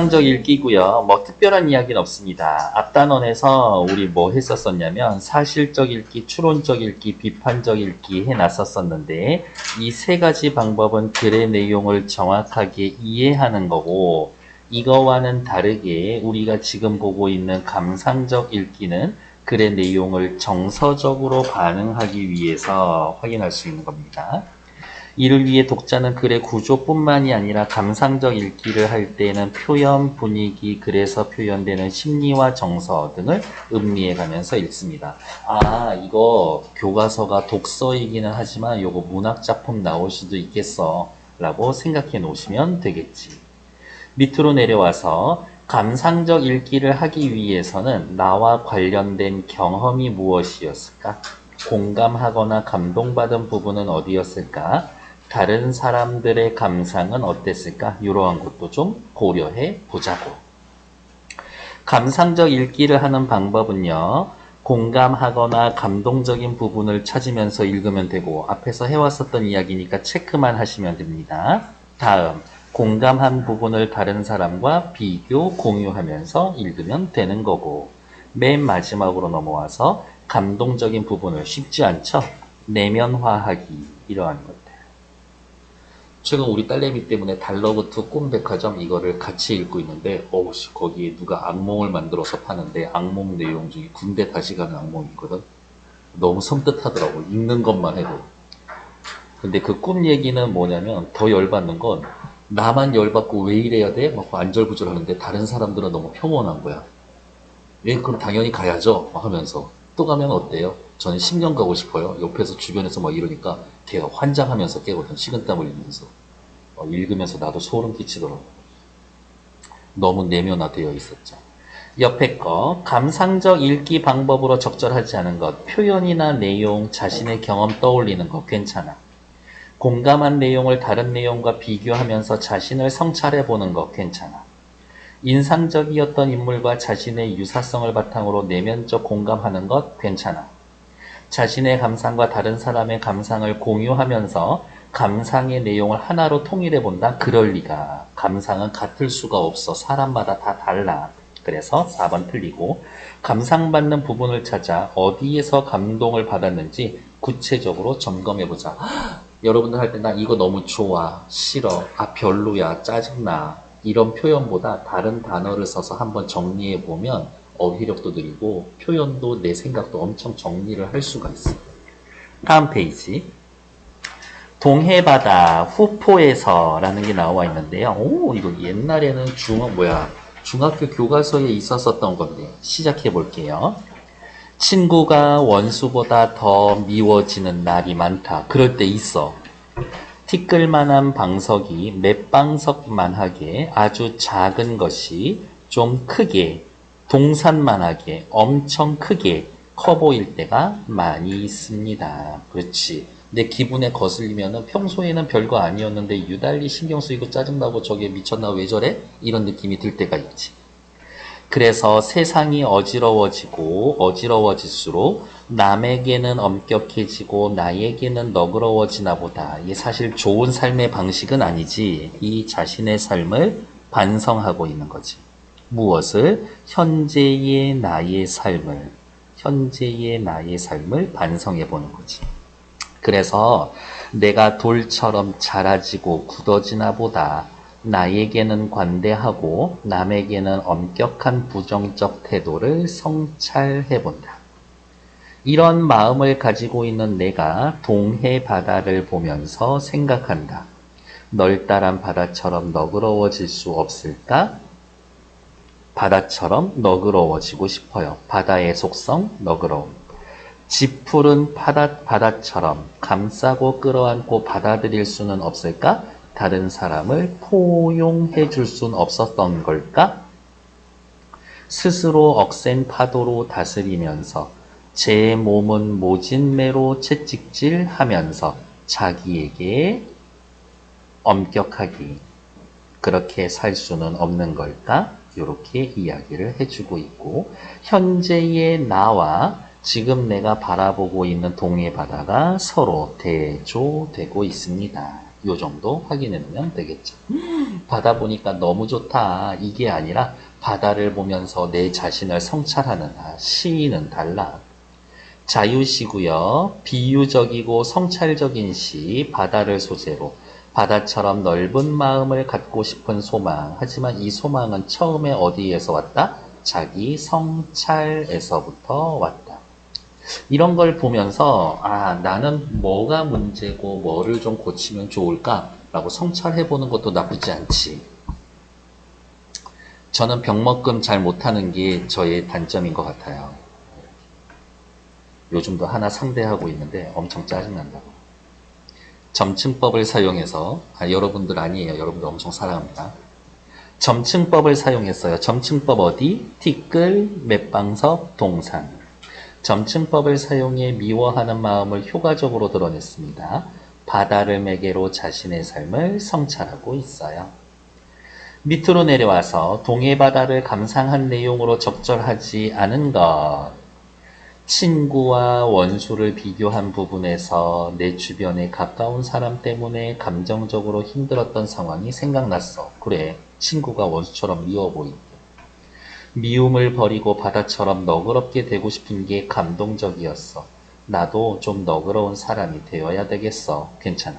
감상적 읽기고요. 뭐 특별한 이야기는 없습니다. 앞단원에서 우리 뭐 했었었냐면 사실적 읽기, 추론적 읽기, 비판적 읽기 해놨었었는데 이 세 가지 방법은 글의 내용을 정확하게 이해하는 거고 이거와는 다르게 우리가 지금 보고 있는 감상적 읽기는 글의 내용을 정서적으로 반응하기 위해서 확인할 수 있는 겁니다. 이를 위해 독자는 글의 구조뿐만이 아니라 감상적 읽기를 할 때는 표현, 분위기, 글에서 표현되는 심리와 정서 등을 음미해 가면서 읽습니다. 아, 이거 교과서가 독서이기는 하지만 이거 문학작품 나올 수도 있겠어 라고 생각해 놓으시면 되겠지. 밑으로 내려와서 감상적 읽기를 하기 위해서는 나와 관련된 경험이 무엇이었을까? 공감하거나 감동받은 부분은 어디였을까? 다른 사람들의 감상은 어땠을까? 이러한 것도 좀 고려해 보자고. 감상적 읽기를 하는 방법은요. 공감하거나 감동적인 부분을 찾으면서 읽으면 되고 앞에서 해왔었던 이야기니까 체크만 하시면 됩니다. 다음, 공감한 부분을 다른 사람과 비교, 공유하면서 읽으면 되는 거고 맨 마지막으로 넘어와서 감동적인 부분을 쉽지 않죠? 내면화하기 이러한 것들. 최근 우리 딸내미 때문에 달러부트 꿈백화점 이거를 같이 읽고 있는데 거기에 누가 악몽을 만들어서 파는데 악몽 내용 중에 군대 다시 가는 악몽이 있거든. 너무 섬뜩하더라고 읽는 것만 해도. 근데 그 꿈 얘기는 뭐냐면 더 열받는 건 나만 열받고 왜 이래야 돼? 막 안절부절 하는데 다른 사람들은 너무 평온한 거야. 예, 그럼 당연히 가야죠 하면서 또 가면 어때요? 저는 10년 가고 싶어요. 옆에서 주변에서 막 이러니까 걔가 환장하면서 깨거든. 식은땀 흘리면서. 읽으면서 나도 소름 끼치더라고. 너무 내면화되어 있었죠. 옆에 거 감상적 읽기 방법으로 적절하지 않은 것 표현이나 내용 자신의 경험 떠올리는 거 괜찮아. 공감한 내용을 다른 내용과 비교하면서 자신을 성찰해 보는 거 괜찮아. 인상적이었던 인물과 자신의 유사성을 바탕으로 내면적 공감하는 것 괜찮아. 자신의 감상과 다른 사람의 감상을 공유하면서 감상의 내용을 하나로 통일해 본다? 그럴 리가. 감상은 같을 수가 없어. 사람마다 다 달라. 그래서 4번 틀리고 감상받는 부분을 찾아 어디에서 감동을 받았는지 구체적으로 점검해 보자. 여러분들 할 때 나 이거 너무 좋아, 싫어, 아 별로야, 짜증나 이런 표현보다 다른 단어를 써서 한번 정리해 보면 어휘력도 늘고 표현도 내 생각도 엄청 정리를 할 수가 있어. 다음 페이지. 동해바다 후포에서라는 게 나와 있는데요. 오, 이거 옛날에는 중학교 교과서에 있었었던 건데 시작해 볼게요. 친구가 원수보다 더 미워지는 날이 많다. 그럴 때 있어. 티끌만한 방석이 맷방석만하게 아주 작은 것이 좀 크게 동산만하게 엄청 크게 커 보일 때가 많이 있습니다. 그렇지. 내 기분에 거슬리면은 평소에는 별거 아니었는데 유달리 신경 쓰이고 짜증나고 저게 미쳤나 왜 저래? 이런 느낌이 들 때가 있지. 그래서 세상이 어지러워지고 어지러워질수록 남에게는 엄격해지고 나에게는 너그러워지나 보다. 이게 사실 좋은 삶의 방식은 아니지. 이 자신의 삶을 반성하고 있는 거지. 무엇을? 현재의 나의 삶을 반성해 보는 거지. 그래서 내가 돌처럼 자라지고 굳어지나 보다. 나에게는 관대하고 남에게는 엄격한 부정적 태도를 성찰해 본다. 이런 마음을 가지고 있는 내가 동해 바다를 보면서 생각한다. 널따란 바다처럼 너그러워질 수 없을까? 바다처럼 너그러워지고 싶어요. 바다의 속성, 너그러움. 지푸른 바다처럼 감싸고 끌어안고 받아들일 수는 없을까? 다른 사람을 포용해 줄 수는 없었던 걸까? 스스로 억센 파도로 다스리면서 제 몸은 모진매로 채찍질하면서 자기에게 엄격하기 그렇게 살 수는 없는 걸까? 이렇게 이야기를 해주고 있고 현재의 나와 지금 내가 바라보고 있는 동해 바다가 서로 대조되고 있습니다. 요 정도 확인해 놓으면 되겠죠. 바다 보니까 너무 좋다. 이게 아니라 바다를 보면서 내 자신을 성찰하는 시는 달라. 자유시고요. 비유적이고 성찰적인 시, 바다를 소재로 바다처럼 넓은 마음을 갖고 싶은 소망. 하지만 이 소망은 처음에 어디에서 왔다? 자기 성찰에서부터 왔다. 이런 걸 보면서 나는 뭐가 문제고 뭐를 좀 고치면 좋을까라고 성찰해보는 것도 나쁘지 않지. 저는 병먹금 잘 못하는 게 저의 단점인 것 같아요. 요즘도 하나 상대하고 있는데 엄청 짜증난다고. 점층법을 사용해서 여러분들 아니에요. 여러분들 엄청 사랑합니다. 점층법을 사용했어요. 점층법 어디? 티끌, 맷방석, 동산. 점층법을 사용해 미워하는 마음을 효과적으로 드러냈습니다. 바다를 매개로 자신의 삶을 성찰하고 있어요. 밑으로 내려와서 동해바다를 감상한 내용으로 적절하지 않은 것. 친구와 원수를 비교한 부분에서 내 주변에 가까운 사람 때문에 감정적으로 힘들었던 상황이 생각났어. 그래, 친구가 원수처럼 미워 보인대. 미움을 버리고 바다처럼 너그럽게 되고 싶은 게 감동적이었어. 나도 좀 너그러운 사람이 되어야 되겠어. 괜찮아.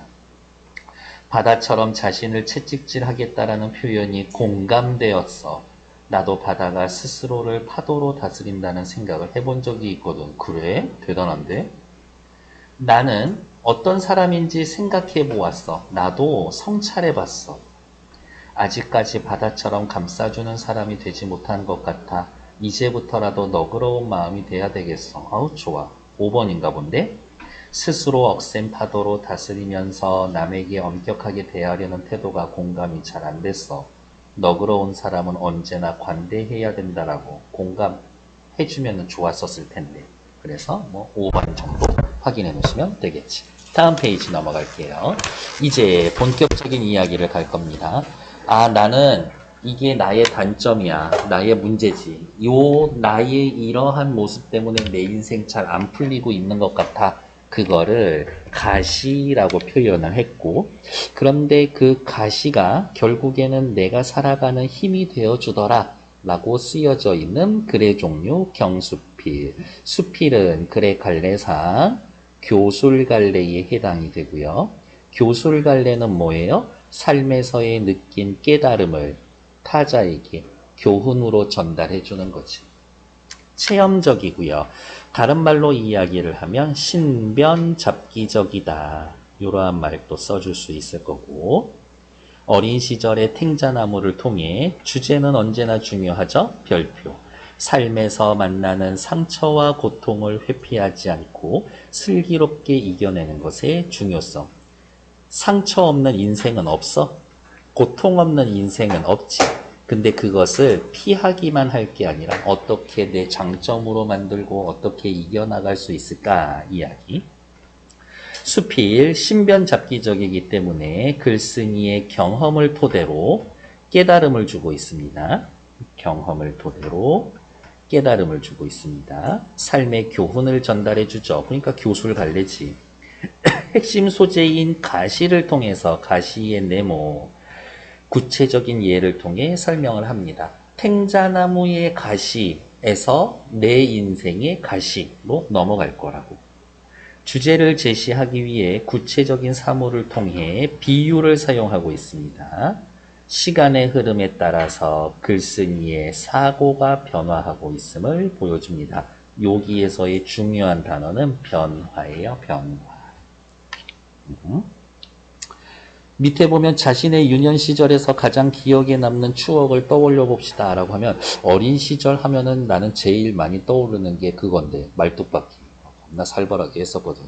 바다처럼 자신을 채찍질하겠다라는 표현이 공감되었어. 나도 바다가 스스로를 파도로 다스린다는 생각을 해본 적이 있거든. 그래? 대단한데? 나는 어떤 사람인지 생각해 보았어. 나도 성찰해 봤어. 아직까지 바다처럼 감싸주는 사람이 되지 못한 것 같아. 이제부터라도 너그러운 마음이 돼야 되겠어. 아우, 좋아. 5번인가 본데? 스스로 억센 파도로 다스리면서 남에게 엄격하게 대하려는 태도가 공감이 잘 안 됐어. 너그러운 사람은 언제나 관대해야 된다라고 공감해주면 좋았었을 텐데. 그래서 5번 정도 확인해 놓으시면 되겠지. 다음 페이지 넘어갈게요. 이제 본격적인 이야기를 갈 겁니다. 나는 이게 나의 단점이야. 나의 문제지. 나의 이러한 모습 때문에 내 인생 잘 안 풀리고 있는 것 같아. 그거를 가시라고 표현을 했고, 그런데 그 가시가 결국에는 내가 살아가는 힘이 되어주더라 라고 쓰여져 있는 글의 종류 경수필. 수필은 글의 갈래상 교술갈래에 해당이 되고요. 교술갈래는 뭐예요? 삶에서의 느낀 깨달음을 타자에게 교훈으로 전달해 주는 거지. 체험적이고요. 다른 말로 이야기를 하면 신변잡기적이다. 이러한 말도 써줄 수 있을 거고, 어린 시절의 탱자나무를 통해 주제는 언제나 중요하죠. 별표. 삶에서 만나는 상처와 고통을 회피하지 않고 슬기롭게 이겨내는 것의 중요성. 상처 없는 인생은 없어. 고통 없는 인생은 없지. 근데 그것을 피하기만 할 게 아니라 어떻게 내 장점으로 만들고 어떻게 이겨나갈 수 있을까 이야기. 수필 신변잡기적이기 때문에 글쓴이의 경험을 토대로 깨달음을 주고 있습니다. 경험을 토대로 깨달음을 주고 있습니다. 삶의 교훈을 전달해 주죠. 그러니까 교술갈래지. 핵심 소재인 가시를 통해서 가시의 네모, 구체적인 예를 통해 설명을 합니다. 탱자나무의 가시에서 내 인생의 가시로 넘어갈 거라고. 주제를 제시하기 위해 구체적인 사물을 통해 비유를 사용하고 있습니다. 시간의 흐름에 따라서 글쓴이의 사고가 변화하고 있음을 보여줍니다. 여기에서의 중요한 단어는 변화예요. 변화. 밑에 보면 자신의 유년 시절에서 가장 기억에 남는 추억을 떠올려 봅시다 라고 하면, 어린 시절 하면은 나는 제일 많이 떠오르는 게 그건데, 말뚝박기. 겁나 살벌하게 했었거든.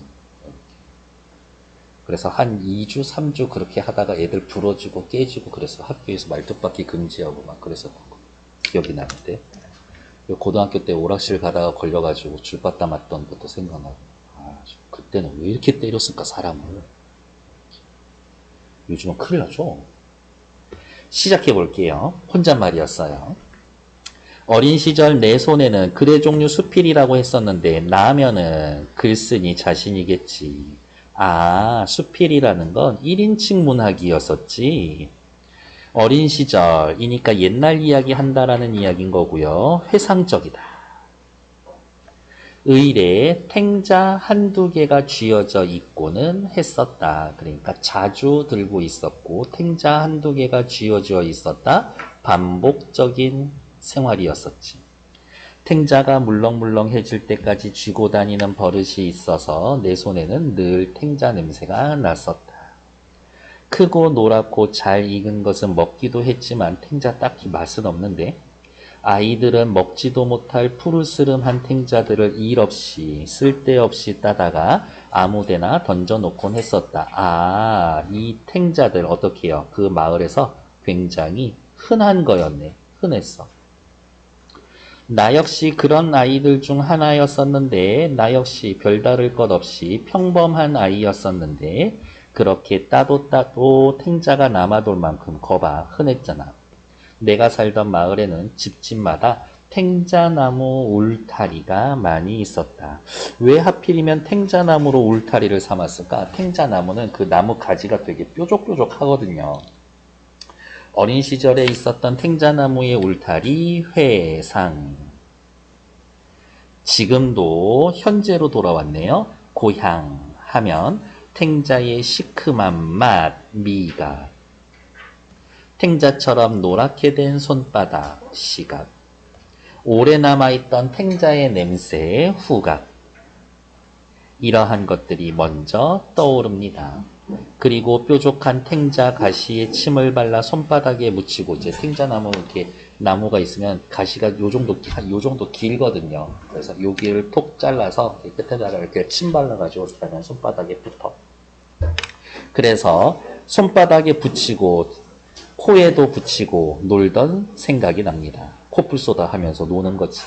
그래서 한 2주, 3주 그렇게 하다가 애들 부러지고 깨지고 그래서 학교에서 말뚝박기 금지하고 막 그랬었던 거 기억이 나는데, 고등학교 때 오락실 가다가 걸려가지고 줄바따 맞던 것도 생각나고, 그때는 왜 이렇게 때렸을까 사람을. 요즘은 큰일 나죠. 시작해 볼게요. 혼잣말이었어요. 어린 시절 내 손에는 글의 종류 수필이라고 했었는데, 나면은 글쓴이 자신이겠지. 수필이라는 건 1인칭 문학이었었지. 어린 시절이니까 옛날 이야기 한다라는 이야기인 거고요. 회상적이다. 의례 탱자 한두 개가 쥐어져 있고는 했었다. 그러니까 자주 들고 있었고 탱자 한두 개가 쥐어져 있었다. 반복적인 생활이었었지. 탱자가 물렁물렁해질 때까지 쥐고 다니는 버릇이 있어서 내 손에는 늘 탱자 냄새가 났었다. 크고 노랗고 잘 익은 것은 먹기도 했지만 탱자 딱히 맛은 없는데 아이들은 먹지도 못할 푸르스름한 탱자들을 일 없이 쓸데없이 따다가 아무데나 던져놓곤 했었다. 이 탱자들 어떻게 해요? 그 마을에서 굉장히 흔한 거였네. 흔했어. 나 역시 그런 아이들 중 하나였었는데 나 역시 별다를 것 없이 평범한 아이였었는데 그렇게 따도 탱자가 남아돌 만큼 거봐 흔했잖아. 내가 살던 마을에는 집집마다 탱자나무 울타리가 많이 있었다. 왜 하필이면 탱자나무로 울타리를 삼았을까? 탱자나무는 그 나무 가지가 되게 뾰족뾰족하거든요. 어린 시절에 있었던 탱자나무의 울타리 회상. 지금도 현재로 돌아왔네요. 고향 하면 탱자의 시큼한 맛, 미각. 탱자처럼 노랗게 된 손바닥, 시각. 오래 남아있던 탱자의 냄새, 후각. 이러한 것들이 먼저 떠오릅니다. 그리고 뾰족한 탱자 가시에 침을 발라 손바닥에 묻히고 이제 탱자나무 이렇게 나무가 있으면 가시가 요 정도 길거든요. 그래서 여기를 톡 잘라서 끝에다가 이렇게 침 발라가지고 그러면 손바닥에 붙어. 그래서 손바닥에 붙이고 코에도 붙이고 놀던 생각이 납니다. 코뿔소다 하면서 노는 거지.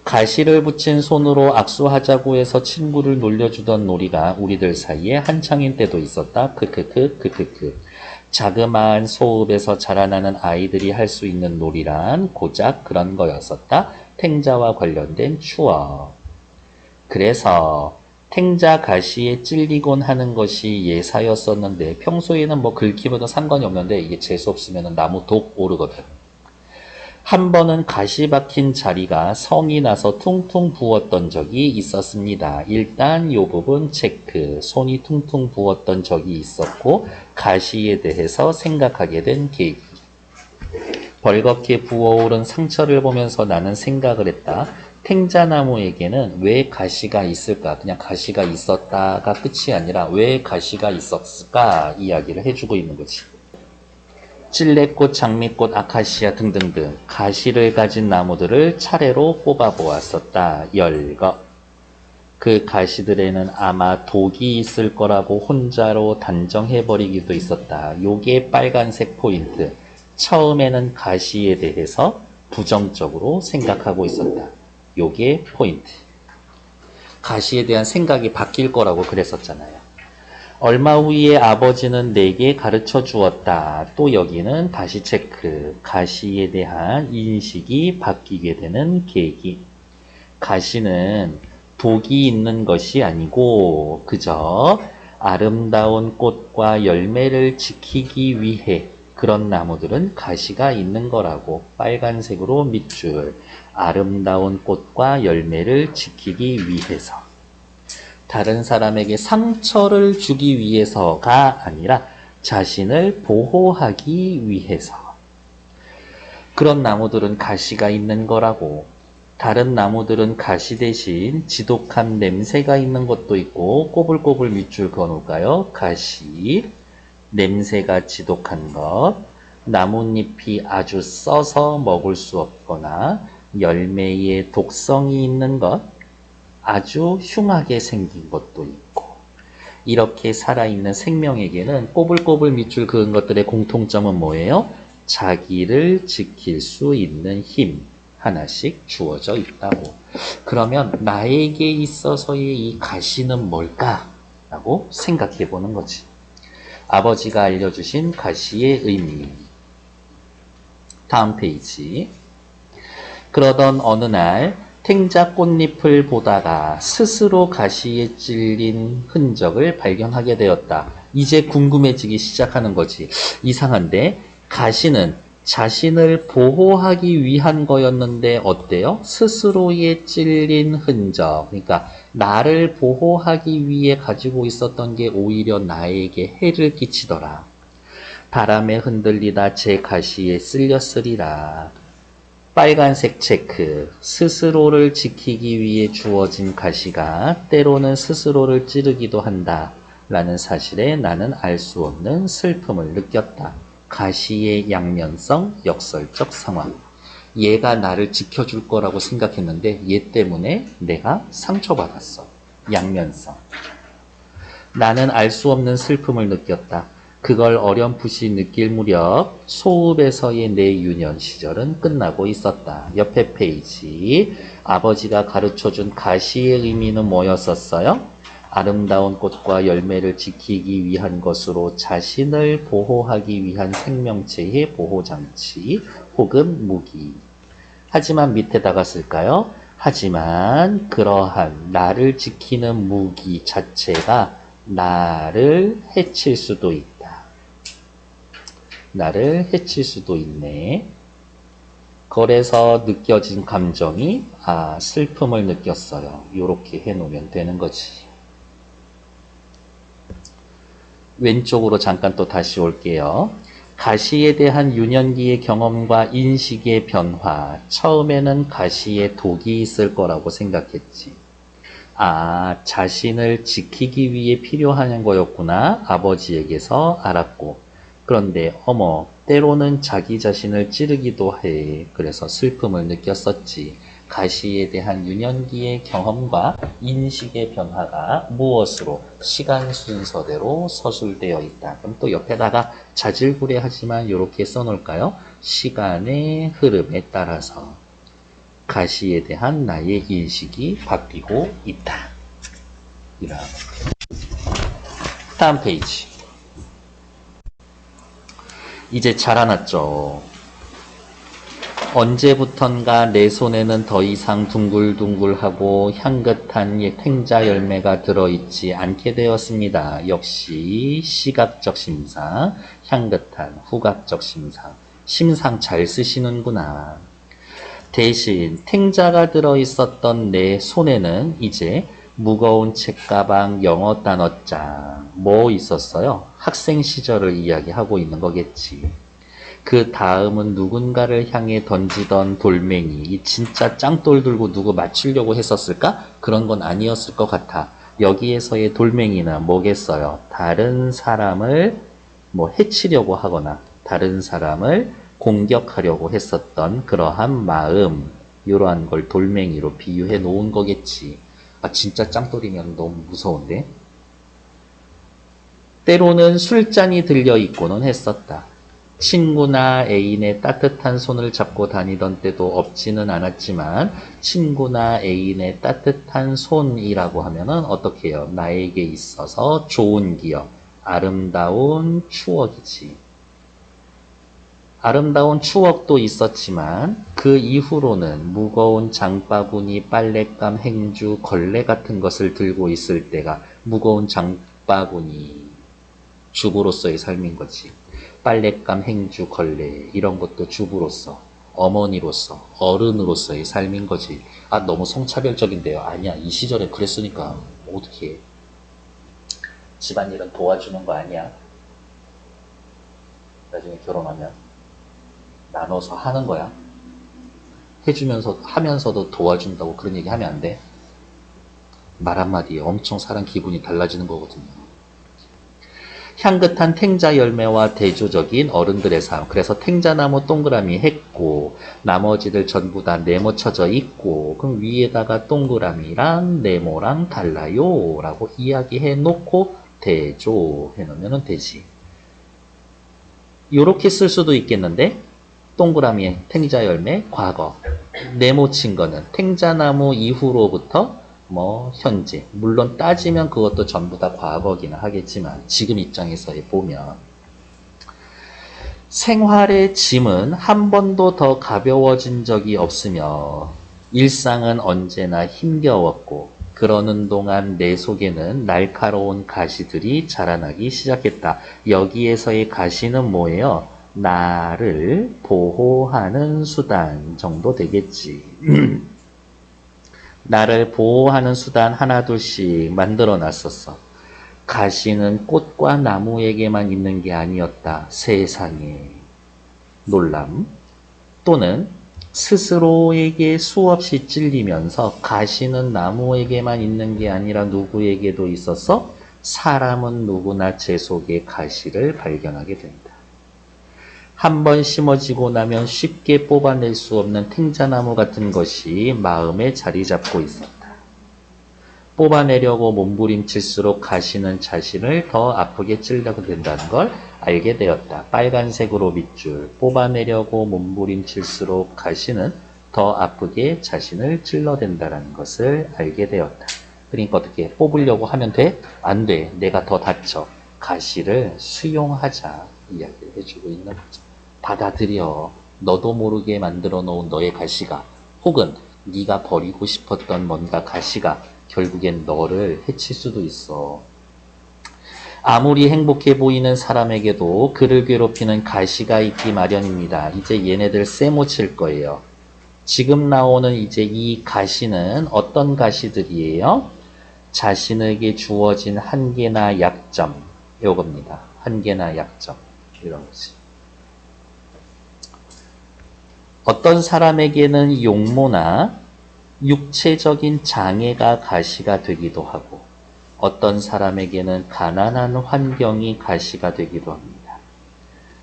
가시를 붙인 손으로 악수하자고 해서 친구를 놀려주던 놀이가 우리들 사이에 한창인 때도 있었다. 크크크. 자그마한 소읍에서 자라나는 아이들이 할 수 있는 놀이란 고작 그런 거였었다. 탱자와 관련된 추억. 그래서 탱자 가시에 찔리곤 하는 것이 예사였었는데 평소에는 뭐 긁히면 상관이 없는데 이게 재수 없으면 나무 독 오르거든. 한 번은 가시 박힌 자리가 성이 나서 퉁퉁 부었던 적이 있었습니다. 일단 요 부분 체크. 손이 퉁퉁 부었던 적이 있었고 가시에 대해서 생각하게 된 계기. 벌겋게 부어오른 상처를 보면서 나는 생각을 했다. 탱자나무에게는 왜 가시가 있을까? 그냥 가시가 있었다가 끝이 아니라 왜 가시가 있었을까? 이야기를 해주고 있는 거지. 찔레꽃, 장미꽃, 아카시아 등등등 가시를 가진 나무들을 차례로 뽑아보았었다. 열거. 그 가시들에는 아마 독이 있을 거라고 혼자로 단정해버리기도 있었다. 요게 빨간색 포인트. 처음에는 가시에 대해서 부정적으로 생각하고 있었다. 요게 포인트. 가시에 대한 생각이 바뀔 거라고 그랬었잖아요. 얼마 후에 아버지는 내게 가르쳐 주었다. 또 여기는 다시 체크. 가시에 대한 인식이 바뀌게 되는 계기. 가시는 독이 있는 것이 아니고 그저 아름다운 꽃과 열매를 지키기 위해 그런 나무들은 가시가 있는 거라고. 빨간색으로 밑줄. 아름다운 꽃과 열매를 지키기 위해서. 다른 사람에게 상처를 주기 위해서가 아니라 자신을 보호하기 위해서. 그런 나무들은 가시가 있는 거라고. 다른 나무들은 가시 대신 지독한 냄새가 있는 것도 있고 꼬불꼬불 밑줄 그어놓을까요? 가시, 냄새가 지독한 것, 나뭇잎이 아주 써서 먹을 수 없거나 열매에 독성이 있는 것, 아주 흉하게 생긴 것도 있고. 이렇게 살아있는 생명에게는 꼬불꼬불 밑줄 그은 것들의 공통점은 뭐예요? 자기를 지킬 수 있는 힘 하나씩 주어져 있다고. 그러면 나에게 있어서의 이 가시는 뭘까? 라고 생각해 보는 거지. 아버지가 알려주신 가시의 의미. 다음 페이지. 그러던 어느 날 탱자 꽃잎을 보다가 스스로 가시에 찔린 흔적을 발견하게 되었다. 이제 궁금해지기 시작하는 거지. 이상한데 가시는 자신을 보호하기 위한 거였는데 어때요? 스스로에 찔린 흔적. 그러니까 나를 보호하기 위해 가지고 있었던 게 오히려 나에게 해를 끼치더라. 바람에 흔들리다 제 가시에 쓸렸으리라. 빨간색 체크. 스스로를 지키기 위해 주어진 가시가 때로는 스스로를 찌르기도 한다. 라는 사실에 나는 알 수 없는 슬픔을 느꼈다. 가시의 양면성, 역설적 상황. 얘가 나를 지켜줄 거라고 생각했는데 얘 때문에 내가 상처받았어. 양면성. 나는 알 수 없는 슬픔을 느꼈다. 그걸 어렴풋이 느낄 무렵 소읍에서의 내 유년 시절은 끝나고 있었다. 옆에 페이지. 아버지가 가르쳐준 가시의 의미는 뭐였었어요? 아름다운 꽃과 열매를 지키기 위한 것으로 자신을 보호하기 위한 생명체의 보호장치 혹은 무기. 하지만 밑에다가 쓸까요? 하지만 그러한 나를 지키는 무기 자체가 나를 해칠 수도 있다. 나를 해칠 수도 있네. 그래서 느껴진 감정이 슬픔을 느꼈어요. 이렇게 해놓으면 되는 거지. 왼쪽으로 잠깐 또 다시 올게요. 가시에 대한 유년기의 경험과 인식의 변화. 처음에는 가시에 독이 있을 거라고 생각했지. 자신을 지키기 위해 필요한 거였구나. 아버지에게서 알았고. 그런데 때로는 자기 자신을 찌르기도 해. 그래서 슬픔을 느꼈었지. 가시에 대한 유년기의 경험과 인식의 변화가 무엇으로? 시간 순서대로 서술되어 있다. 그럼 또 옆에다가 자질구레하지만 이렇게 써놓을까요? 시간의 흐름에 따라서 가시에 대한 나의 인식이 바뀌고 있다. 이런. 다음 페이지. 이제 자라났죠. 언제부턴가 내 손에는 더 이상 둥글둥글하고 향긋한 탱자 열매가 들어있지 않게 되었습니다. 역시 시각적 심상, 향긋한 후각적 심상. 심상 잘 쓰시는구나. 대신 탱자가 들어있었던 내 손에는 이제 무거운 책가방, 영어 단어장 뭐 있었어요? 학생 시절을 이야기하고 있는 거겠지. 그 다음은 누군가를 향해 던지던 돌멩이. 진짜 짱돌 들고 누구 맞추려고 했었을까? 그런 건 아니었을 것 같아. 여기에서의 돌멩이는 뭐겠어요? 다른 사람을 해치려고 하거나 다른 사람을 공격하려고 했었던 그러한 마음. 이러한 걸 돌멩이로 비유해 놓은 거겠지. 진짜 짱돌이면 너무 무서운데? 때로는 술잔이 들려 있고는 했었다. 친구나 애인의 따뜻한 손을 잡고 다니던 때도 없지는 않았지만 친구나 애인의 따뜻한 손이라고 하면은 어떻게 해요? 나에게 있어서 좋은 기억, 아름다운 추억이지. 아름다운 추억도 있었지만 그 이후로는 무거운 장바구니, 빨랫감, 행주, 걸레 같은 것을 들고 있을 때가 무거운 장바구니, 주부로서의 삶인 거지. 빨랫감, 행주, 걸레 이런 것도 주부로서, 어머니로서, 어른으로서의 삶인 거지. 너무 성차별적인데요. 아니야, 이 시절에 그랬으니까 어떻게 해. 집안일은 도와주는 거 아니야. 나중에 결혼하면 나눠서 하는 거야. 해주면서 하면서도 도와준다고 그런 얘기 하면 안 돼. 말 한마디에 엄청 사람 기분이 달라지는 거거든요. 향긋한 탱자 열매와 대조적인 어른들의 삶. 그래서 탱자나무 동그라미 했고 나머지들 전부 다 네모 쳐져 있고 그럼 위에다가 동그라미랑 네모랑 달라요 라고 이야기해 놓고 대조해 놓으면 되지. 요렇게 쓸 수도 있겠는데 동그라미에 탱자 열매 과거, 네모 친 거는 탱자나무 이후로부터 현재. 물론 따지면 그것도 전부 다 과거기는 하겠지만 지금 입장에서 보면 생활의 짐은 한 번도 더 가벼워진 적이 없으며 일상은 언제나 힘겨웠고 그러는 동안 내 속에는 날카로운 가시들이 자라나기 시작했다. 여기에서의 가시는 뭐예요? 나를 보호하는 수단 정도 되겠지. 나를 보호하는 수단 하나 둘씩 만들어 놨었어. 가시는 꽃과 나무에게만 있는 게 아니었다. 세상에. 놀람. 또는 스스로에게 수없이 찔리면서 가시는 나무에게만 있는 게 아니라 누구에게도 있어서 사람은 누구나 제 속에 가시를 발견하게 된다. 한 번 심어지고 나면 쉽게 뽑아낼 수 없는 탱자나무 같은 것이 마음에 자리 잡고 있었다. 뽑아내려고 몸부림칠수록 가시는 자신을 더 아프게 찔려게 된다는 걸 알게 되었다. 빨간색으로 밑줄. 뽑아내려고 몸부림칠수록 가시는 더 아프게 자신을 찔러댄다는 것을 알게 되었다. 그러니까 어떻게 뽑으려고 하면 돼? 안 돼. 내가 더 다쳐. 가시를 수용하자. 이야기를 해주고 있는 거죠. 받아들여. 너도 모르게 만들어 놓은 너의 가시가 혹은 네가 버리고 싶었던 뭔가 가시가 결국엔 너를 해칠 수도 있어. 아무리 행복해 보이는 사람에게도 그를 괴롭히는 가시가 있기 마련입니다. 이제 얘네들 쎄모 칠 거예요. 지금 나오는 이제 이 가시는 어떤 가시들이에요? 자신에게 주어진 한계나 약점, 요겁니다. 한계나 약점, 이런 거지. 어떤 사람에게는 용모나 육체적인 장애가 가시가 되기도 하고 어떤 사람에게는 가난한 환경이 가시가 되기도 합니다.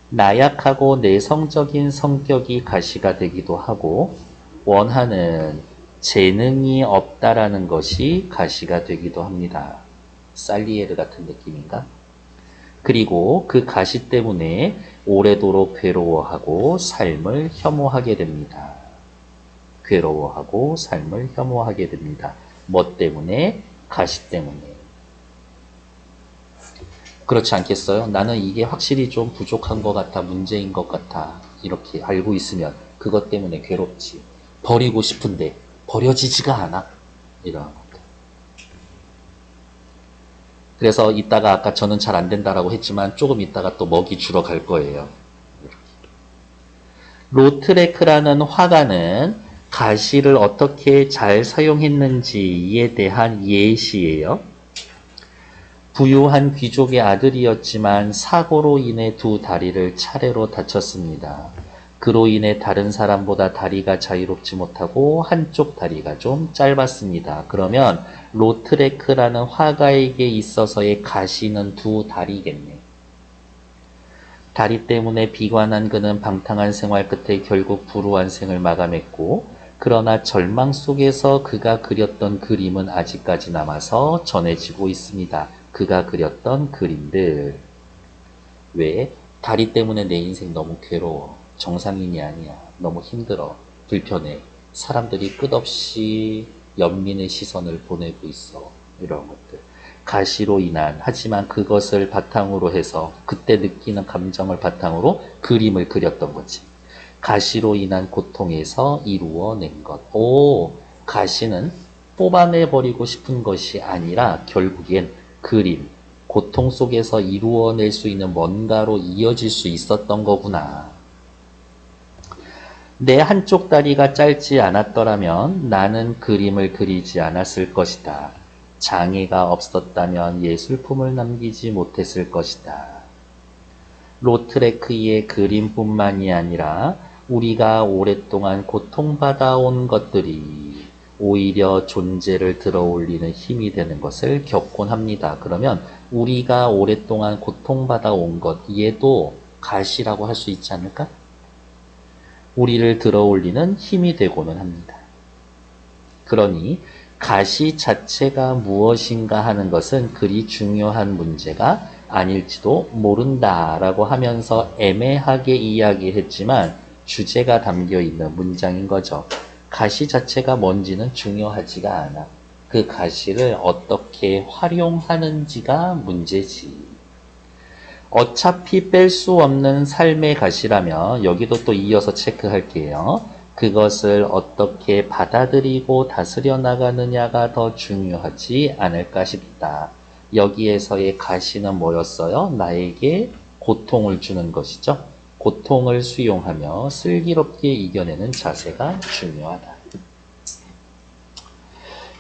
나약하고 내성적인 성격이 가시가 되기도 하고 원하는 재능이 없다라는 것이 가시가 되기도 합니다. 살리에르 같은 느낌인가? 그리고 그 가시 때문에 오래도록 괴로워하고 삶을 혐오하게 됩니다. 괴로워하고 삶을 혐오하게 됩니다. 뭐 때문에? 가시 때문에. 그렇지 않겠어요? 나는 이게 확실히 좀 부족한 것 같아, 문제인 것 같아, 이렇게 알고 있으면 그것 때문에 괴롭지. 버리고 싶은데 버려지지가 않아. 이런 것들. 그래서 이따가 아까 저는 잘 안 된다라고 했지만 조금 이따가 또 먹이 주러 갈 거예요. 로트레크라는 화가는 가시를 어떻게 잘 사용했는지에 대한 예시예요. 부유한 귀족의 아들이었지만 사고로 인해 두 다리를 차례로 다쳤습니다. 그로 인해 다른 사람보다 다리가 자유롭지 못하고 한쪽 다리가 좀 짧았습니다. 그러면 로트레크라는 화가에게 있어서의 가시는 두 다리겠네. 다리 때문에 비관한 그는 방탕한 생활 끝에 결국 불우한 생을 마감했고 그러나 절망 속에서 그가 그렸던 그림은 아직까지 남아서 전해지고 있습니다. 그가 그렸던 그림들. 왜? 다리 때문에 내 인생 너무 괴로워. 정상인이 아니야. 너무 힘들어. 불편해. 사람들이 끝없이 연민의 시선을 보내고 있어. 이런 것들. 가시로 인한, 하지만 그것을 바탕으로 해서 그때 느끼는 감정을 바탕으로 그림을 그렸던 거지. 가시로 인한 고통에서 이루어낸 것. 오, 가시는 뽑아내버리고 싶은 것이 아니라 결국엔 그림, 고통 속에서 이루어낼 수 있는 뭔가로 이어질 수 있었던 거구나. 내 한쪽 다리가 짧지 않았더라면 나는 그림을 그리지 않았을 것이다. 장애가 없었다면 예술품을 남기지 못했을 것이다. 로트레크의 그림뿐만이 아니라 우리가 오랫동안 고통받아온 것들이 오히려 존재를 들어올리는 힘이 되는 것을 겪곤 합니다. 그러면 우리가 오랫동안 고통받아온 것, 얘도 가시라고 할 수 있지 않을까? 우리를 들어올리는 힘이 되고는 합니다. 그러니 가시 자체가 무엇인가 하는 것은 그리 중요한 문제가 아닐지도 모른다라고 하면서 애매하게 이야기했지만 주제가 담겨있는 문장인 거죠. 가시 자체가 뭔지는 중요하지가 않아. 그 가시를 어떻게 활용하는지가 문제지. 어차피 뺄 수 없는 삶의 가시라면 여기도 또 이어서 체크할게요. 그것을 어떻게 받아들이고 다스려 나가느냐가 더 중요하지 않을까 싶다. 여기에서의 가시는 뭐였어요? 나에게 고통을 주는 것이죠. 고통을 수용하며 슬기롭게 이겨내는 자세가 중요하다.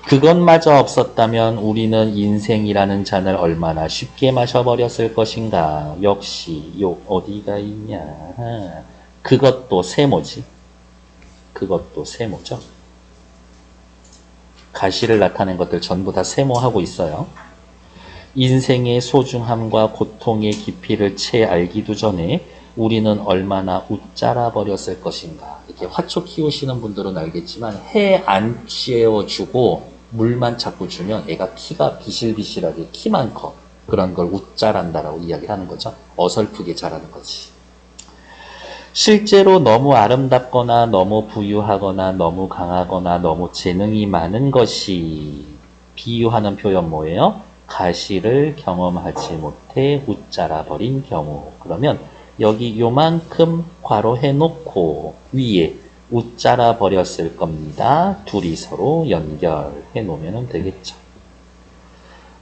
그것마저 없었다면 우리는 인생이라는 잔을 얼마나 쉽게 마셔버렸을 것인가. 역시 요 어디가 있냐. 그것도 세모지. 그것도 세모죠. 가시를 나타낸 것들 전부 다 세모하고 있어요. 인생의 소중함과 고통의 깊이를 채 알기도 전에 우리는 얼마나 웃자라 버렸을 것인가. 이렇게 화초 키우시는 분들은 알겠지만 해 안 쬐어주고 물만 자꾸 주면 애가 키가 비실비실하게 키만 커. 그런 걸 웃자란다라고 이야기를 하는 거죠. 어설프게 자라는 거지. 실제로 너무 아름답거나 너무 부유하거나 너무 강하거나 너무 재능이 많은 것이 비유하는 표현 뭐예요? 가시를 경험하지 못해 웃자라 버린 경우. 그러면 여기 요만큼 괄호해 놓고 위에 웃자라 버렸을 겁니다. 둘이 서로 연결해 놓으면 되겠죠.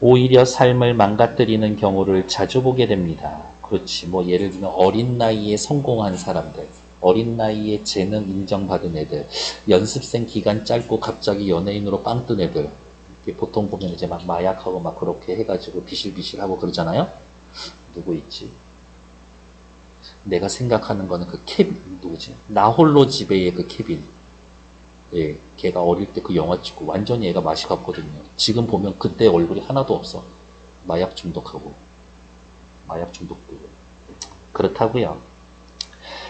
오히려 삶을 망가뜨리는 경우를 자주 보게 됩니다. 그렇지. 뭐 예를 들면 어린 나이에 성공한 사람들, 어린 나이에 재능 인정받은 애들, 연습생 기간 짧고 갑자기 연예인으로 빵 뜬 애들, 보통 보면 이제 막 마약하고 막 그렇게 해가지고 비실비실하고 그러잖아요. 누구 있지? 내가 생각하는 거는 그 케빈, 누구지? 나 홀로 집에의 그 케빈. 예, 걔가 어릴 때 그 영화 찍고 완전히 애가 맛이 갔거든요. 지금 보면 그때 얼굴이 하나도 없어. 마약 중독하고. 마약 중독도. 그렇다고요.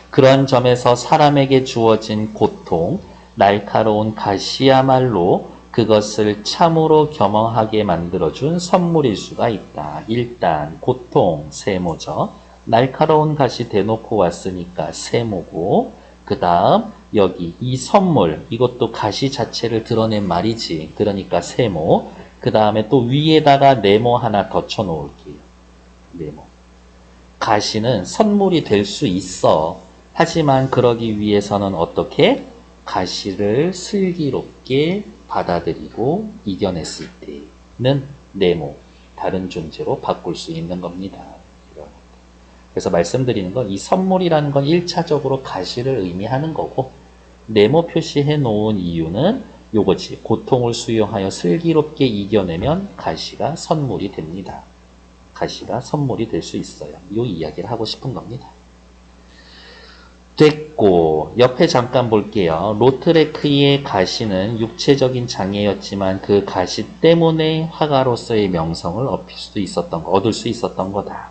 그런 점에서 사람에게 주어진 고통, 날카로운 가시야말로 그것을 참으로 겸허하게 만들어준 선물일 수가 있다. 일단 고통, 세모죠. 날카로운 가시 대놓고 왔으니까 세모고, 그 다음 여기 이 선물, 이것도 가시 자체를 드러낸 말이지. 그러니까 세모. 그 다음에 또 위에다가 네모 하나 더 쳐놓을게요. 네모. 가시는 선물이 될 수 있어. 하지만 그러기 위해서는 어떻게? 가시를 슬기롭게 받아들이고 이겨냈을 때는 네모, 다른 존재로 바꿀 수 있는 겁니다. 그래서 말씀드리는 건 이 선물이라는 건 1차적으로 가시를 의미하는 거고, 네모 표시해 놓은 이유는 요거지. 고통을 수용하여 슬기롭게 이겨내면 가시가 선물이 됩니다. 가시가 선물이 될 수 있어요. 이 이야기를 하고 싶은 겁니다. 됐고, 옆에 잠깐 볼게요. 로트레크의 가시는 육체적인 장애였지만 그 가시 때문에 화가로서의 명성을 얻을 수 있었던 거다.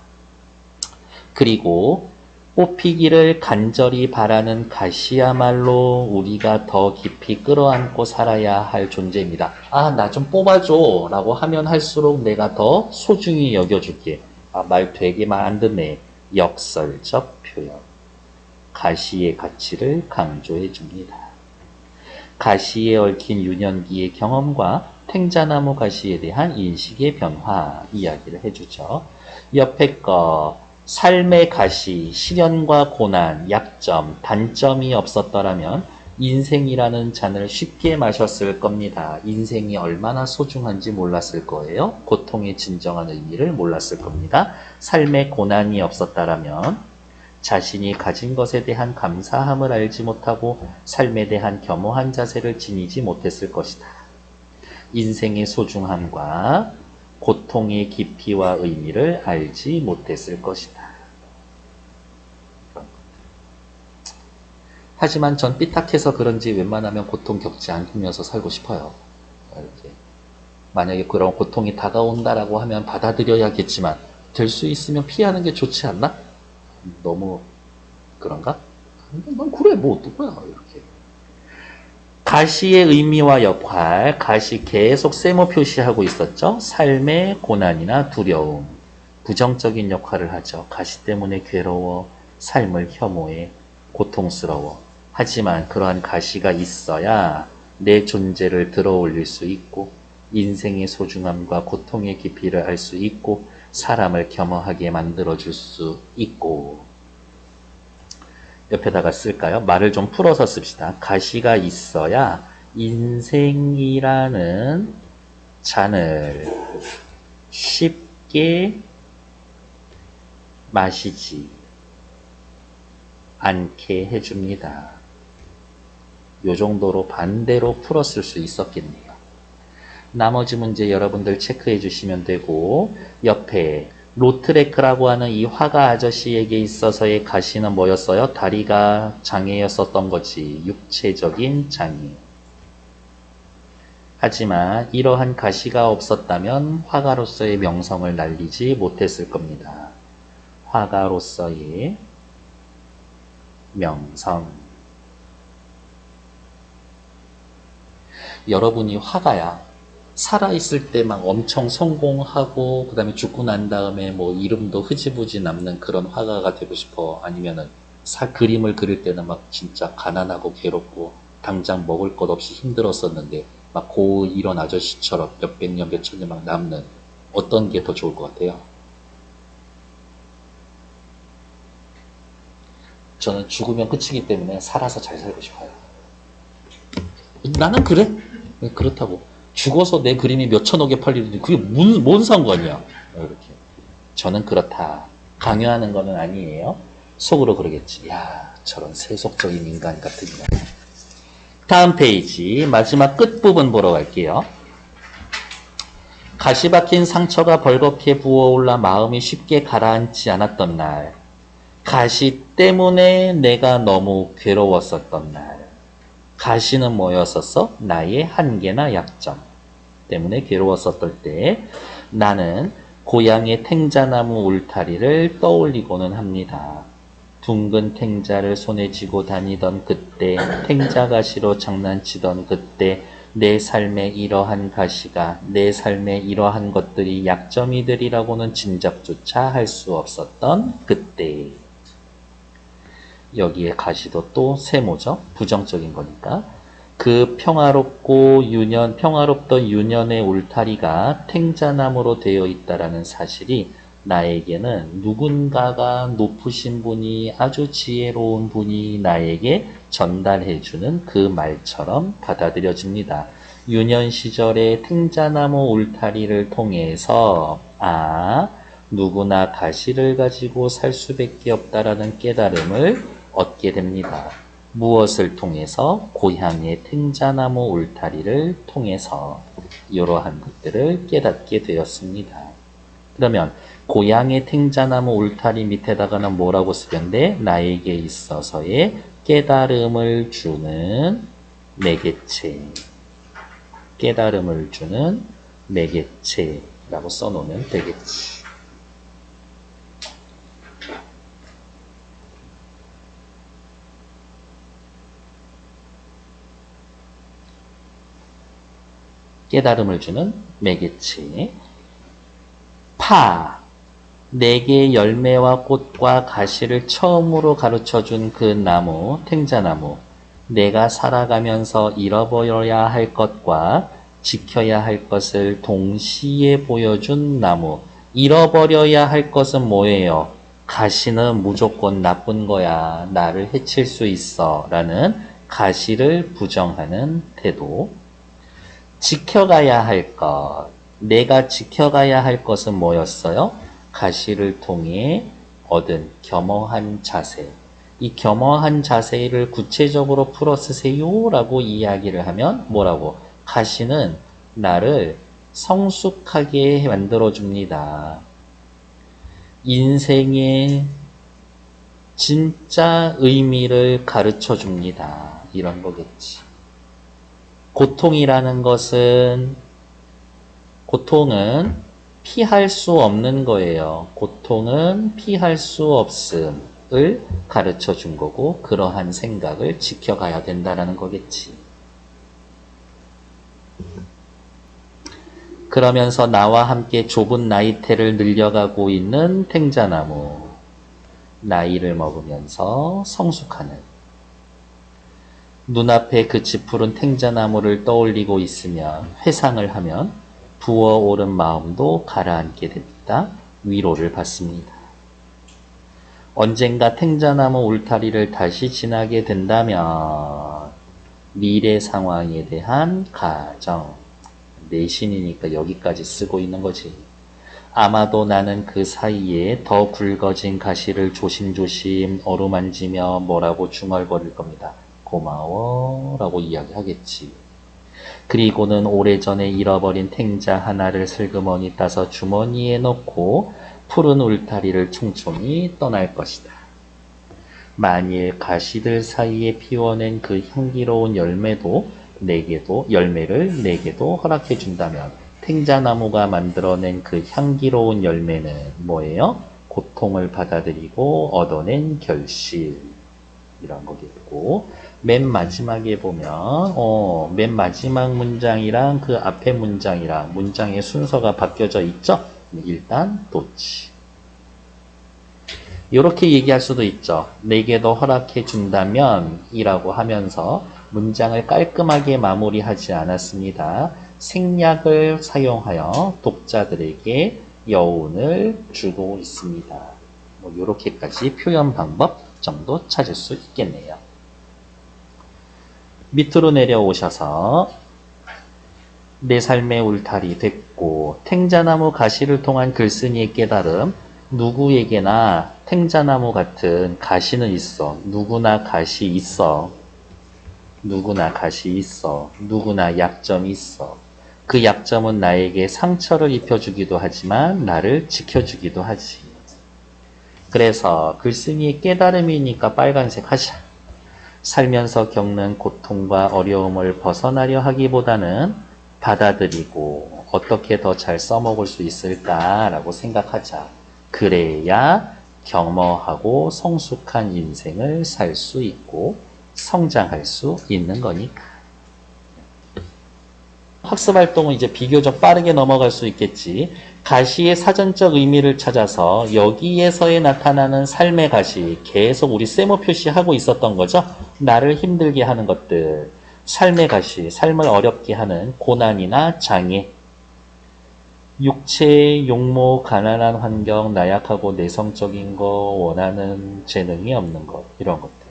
그리고 뽑히기를 간절히 바라는 가시야말로 우리가 더 깊이 끌어안고 살아야 할 존재입니다. 아, 나 좀 뽑아줘 라고 하면 할수록 내가 더 소중히 여겨줄게. 아, 말 되게 말 안 듣네. 역설적 표현. 가시의 가치를 강조해 줍니다. 가시에 얽힌 유년기의 경험과 탱자나무 가시에 대한 인식의 변화 이야기를 해주죠. 옆에 거 삶의 가시, 시련과 고난, 약점, 단점이 없었더라면 인생이라는 잔을 쉽게 마셨을 겁니다. 인생이 얼마나 소중한지 몰랐을 거예요. 고통의 진정한 의미를 몰랐을 겁니다. 삶의 고난이 없었다라면 자신이 가진 것에 대한 감사함을 알지 못하고 삶에 대한 겸허한 자세를 지니지 못했을 것이다. 인생의 소중함과 고통의 깊이와 의미를 알지 못했을 것이다. 하지만 전 삐딱해서 그런지 웬만하면 고통 겪지 않으면서 살고 싶어요. 이렇게. 만약에 그런 고통이 다가온다라고 하면 받아들여야겠지만 될 수 있으면 피하는 게 좋지 않나? 너무 그런가? 난 그래 뭐 어떡하야 이렇게. 가시의 의미와 역할, 가시 계속 세모 표시하고 있었죠. 삶의 고난이나 두려움, 부정적인 역할을 하죠. 가시 때문에 괴로워, 삶을 혐오해, 고통스러워. 하지만 그러한 가시가 있어야 내 존재를 들어 올릴 수 있고 인생의 소중함과 고통의 깊이를 알 수 있고 사람을 겸허하게 만들어줄 수 있고. 옆에다가 쓸까요? 말을 좀 풀어서 씁시다. 가시가 있어야 인생이라는 잔을 쉽게 마시지 않게 해줍니다. 요 정도로 반대로 풀었을 수 있었겠네요. 나머지 문제 여러분들 체크해 주시면 되고, 옆에 로트레크라고 하는 이 화가 아저씨에게 있어서의 가시는 뭐였어요? 다리가 장애였었던 거지. 육체적인 장애. 하지만 이러한 가시가 없었다면 화가로서의 명성을 날리지 못했을 겁니다. 화가로서의 명성. 여러분이 화가야. 살아있을 때 막 엄청 성공하고, 그 다음에 죽고 난 다음에 뭐 이름도 흐지부지 남는 그런 화가가 되고 싶어? 아니면은 그림을 그릴 때는 막 진짜 가난하고 괴롭고, 당장 먹을 것 없이 힘들었었는데, 막 고 이런 아저씨처럼 몇백 년, 몇천 년 막 남는, 어떤 게 더 좋을 것 같아요? 저는 죽으면 끝이기 때문에 살아서 잘 살고 싶어요. 나는 그래. 그렇다고. 죽어서 내 그림이 몇천억에 팔리는데 그게 뭔 상관이야. 이렇게. 저는 그렇다. 강요하는 거는 아니에요. 속으로 그러겠지. 야, 저런 세속적인 인간 같은 인간. 다음 페이지 마지막 끝부분 보러 갈게요. 가시 박힌 상처가 벌겋게 부어올라 마음이 쉽게 가라앉지 않았던 날. 가시 때문에 내가 너무 괴로웠었던 날. 가시는 뭐였었어? 나의 한계나 약점 때문에 괴로웠었을 때 나는 고향의 탱자나무 울타리를 떠올리고는 합니다. 둥근 탱자를 손에 쥐고 다니던 그때, 탱자 가시로 장난치던 그때, 내 삶에 이러한 가시가, 내 삶에 이러한 것들이 약점이들이라고는 짐작조차 할 수 없었던 그때. 여기에 가시도 또 세모죠. 부정적인 거니까. 그 평화롭던 유년의 울타리가 탱자나무로 되어 있다라는 사실이 나에게는 누군가가 높으신 분이 아주 지혜로운 분이 나에게 전달해주는 그 말처럼 받아들여집니다. 유년 시절의 탱자나무 울타리를 통해서 누구나 가시를 가지고 살 수밖에 없다라는 깨달음을 얻게 됩니다. 무엇을 통해서? 고향의 탱자나무 울타리를 통해서 이러한 것들을 깨닫게 되었습니다. 그러면 고향의 탱자나무 울타리 밑에다가는 뭐라고 쓰면 돼? 나에게 있어서의 깨달음을 주는 매개체. 깨달음을 주는 매개체라고 써놓으면 되겠지. 깨달음을 주는 매개체. 내게 열매와 꽃과 가시를 처음으로 가르쳐준 그 나무, 탱자나무. 내가 살아가면서 잃어버려야 할 것과 지켜야 할 것을 동시에 보여준 나무. 잃어버려야 할 것은 뭐예요? 가시는 무조건 나쁜 거야. 나를 해칠 수 있어. 라는 가시를 부정하는 태도. 지켜가야 할 것. 내가 지켜가야 할 것은 뭐였어요? 가시를 통해 얻은 겸허한 자세. 이 겸허한 자세를 구체적으로 풀어 쓰세요 라고 이야기를 하면 뭐라고? 가시는 나를 성숙하게 만들어 줍니다. 인생의 진짜 의미를 가르쳐 줍니다. 이런 거겠지. 고통은 피할 수 없는 거예요. 고통은 피할 수 없음을 가르쳐 준 거고, 그러한 생각을 지켜가야 된다라는 거겠지. 그러면서 나와 함께 좁은 나이테를 늘려가고 있는 탱자나무. 나이를 먹으면서 성숙하는. 눈앞에 그 짙푸른 탱자나무를 떠올리고 있으면, 회상을 하면 부어오른 마음도 가라앉게 됩니다. 위로를 받습니다. 언젠가 탱자나무 울타리를 다시 지나게 된다면 미래 상황에 대한 가정. 내신이니까 여기까지 쓰고 있는 거지. 아마도 나는 그 사이에 더 굵어진 가시를 조심조심 어루만지며 뭐라고 중얼거릴 겁니다. 고마워 라고 이야기하겠지. 그리고는 오래전에 잃어버린 탱자 하나를 슬그머니 따서 주머니에 넣고 푸른 울타리를 총총히 떠날 것이다. 만일 가시들 사이에 피워낸 그 향기로운 열매를 내게도 허락해 준다면 탱자나무가 만들어낸 그 향기로운 열매는 뭐예요? 고통을 받아들이고 얻어낸 결실. 이런 거겠고, 맨 마지막에 보면, 맨 마지막 문장이랑 그 앞에 문장이랑 문장의 순서가 바뀌어져 있죠? 일단, 도치. 이렇게 얘기할 수도 있죠. 내게도 허락해 준다면 이라고 하면서 문장을 깔끔하게 마무리하지 않았습니다. 생략을 사용하여 독자들에게 여운을 주고 있습니다. 뭐 이렇게까지 표현 방법 정도 찾을 수 있겠네요. 밑으로 내려오셔서 내 삶의 울타리 됐고 탱자나무 가시를 통한 글쓴이의 깨달음. 누구에게나 탱자나무 같은 가시는 있어. 누구나 가시 있어. 누구나 가시 있어. 누구나 약점이 있어. 그 약점은 나에게 상처를 입혀주기도 하지만 나를 지켜주기도 하지. 그래서 글쓴이의 깨달음이니까 빨간색 하자. 살면서 겪는 고통과 어려움을 벗어나려 하기보다는 받아들이고 어떻게 더 잘 써먹을 수 있을까라고 생각하자. 그래야 겸허하고 성숙한 인생을 살 수 있고 성장할 수 있는 거니까. 학습활동은 이제 비교적 빠르게 넘어갈 수 있겠지. 가시의 사전적 의미를 찾아서 여기에서의 나타나는 삶의 가시, 계속 우리 세모 표시하고 있었던 거죠. 나를 힘들게 하는 것들, 삶의 가시, 삶을 어렵게 하는 고난이나 장애, 육체, 용모, 가난한 환경, 나약하고 내성적인 거, 원하는 재능이 없는 것, 이런 것들.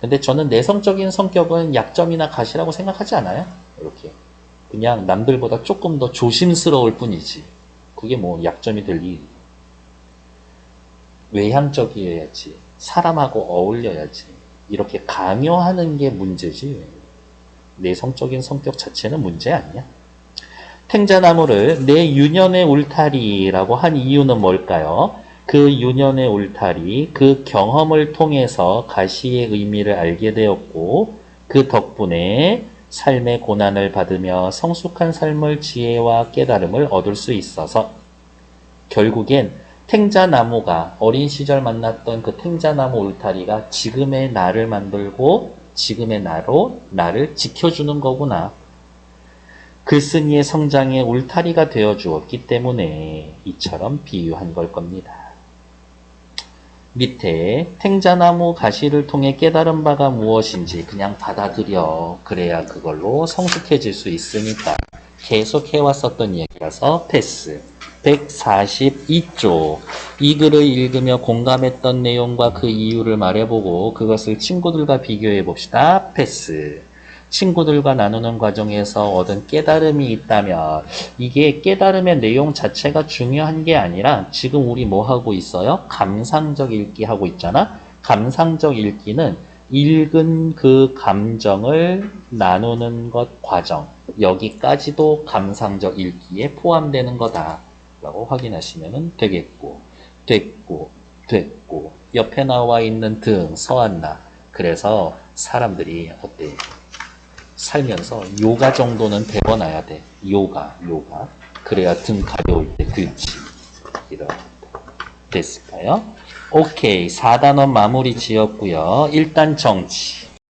근데 저는 내성적인 성격은 약점이나 가시라고 생각하지 않아요. 이렇게. 그냥 남들보다 조금 더 조심스러울 뿐이지. 그게 뭐 약점이 될 일이. 외향적이어야지. 사람하고 어울려야지. 이렇게 강요하는 게 문제지. 내성적인 성격 자체는 문제 아니야. 탱자나무를 내 유년의 울타리라고 한 이유는 뭘까요? 그 유년의 울타리, 그 경험을 통해서 가시의 의미를 알게 되었고 그 덕분에 삶의 고난을 받으며 성숙한 삶의 지혜와 깨달음을 얻을 수 있어서 결국엔 탱자나무가 어린 시절 만났던 그 탱자나무 울타리가 지금의 나를 만들고 지금의 나로 나를 지켜주는 거구나. 글쓴이의 성장의 울타리가 되어 주었기 때문에 이처럼 비유한 걸 겁니다. 밑에 탱자나무 가시를 통해 깨달은 바가 무엇인지 그냥 받아들여. 그래야 그걸로 성숙해질 수 있으니까. 계속 해왔었던 얘기라서 패스. 142쪽. 이 글을 읽으며 공감했던 내용과 그 이유를 말해보고 그것을 친구들과 비교해 봅시다. 패스. 친구들과 나누는 과정에서 얻은 깨달음이 있다면 이게 깨달음의 내용 자체가 중요한 게 아니라 지금 우리 뭐 하고 있어요? 감상적 읽기 하고 있잖아. 감상적 읽기는 읽은 그 감정을 나누는 것 과정, 여기까지도 감상적 읽기에 포함되는 거다 라고 확인하시면 되겠고, 됐고 옆에 나와 있는 등 서안나. 그래서 사람들이 어때? 살면서 요가 정도는 배워놔야 돼. 요가. 그래야 등 가벼울 때, 그렇지. 이런. 됐을까요? 오케이. 4단원 마무리 지었고요. 일단 정치.